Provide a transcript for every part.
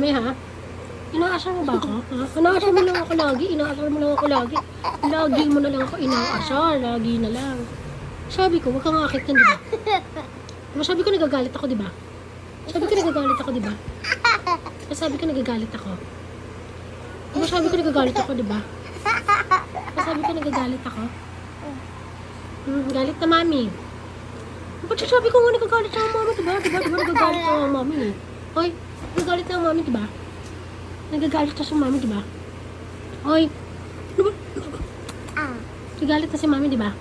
mami, ha? Inaasar mo ba ako? Ha? Inaasar mo lang ako lagi. Inaasar mo lang ako lagi. Lagi mo na lang ako inaasar. Lagi na lang. Sabi ko, huwag kang akit yan, di ba? Diba, sabi ko nagagalit ako, di ba? Sabi ko nagagalit ako, di ba? Sabi ko nagagalit ako. Diba, sabi ko nagagalit ako, di ba? Sabi ko nagagalit ako. Galit na mami. Ba't sabi ko nga nagagalit na ang mami, diba? Diba nagagalit na ang mami eh. Hoy, nagagalit na ang mami, diba? Nagagalit na si mami, diba? Hoy, diba? Nagagalit na si mami, diba?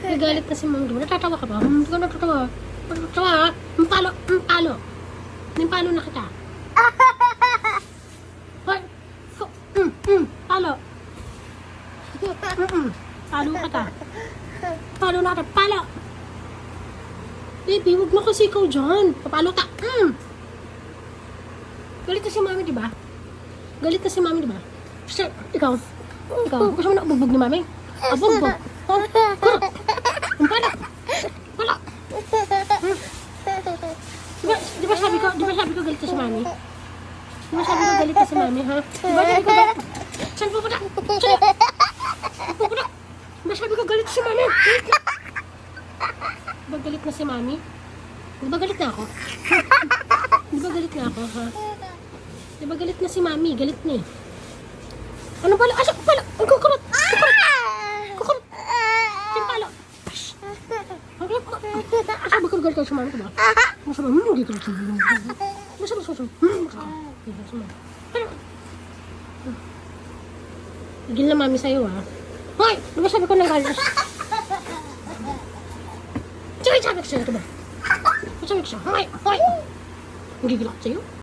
Nagagalit na si mami, diba? Natatawa ka ba? Hindi ka natatawa. Natatawa ha? Palo. Palo na kita. Hoy, palo. Palo ka ta. Palo na kita. Palo. Baby, huwag mo kasi ikaw dyan. Papalo ta. Galit na si mami, diba? Galit na si mami, diba? Sir, ikaw. Gusto mo na abugbog ni mami? Abugbog. Palo. Palo. Diba sabi ko galit na si mami? Diba sabi ko galit na si mami, ha? Diba sabi ko galit? Saan pupunta? Pupunta? Diba sabi ko galit na si mami? Diba galit na si mami? Diba galit na ako? Diba galit na ako, ha? Diba galit na si mami? Galit na eh. Ano pala? Asa? Pala! Ang kukurot! Kukurot! Yung palo! Sabi ko galit na si mami, diba? Masama, hindi galit si mami. Masama. Igil na mami sa'yo, ha? Hoy! Diba sabi ko nang galit na siya? Sabi ko sa'yo, diba? Sabi ko sa'yo, hoy! Nagigil ako sa'yo?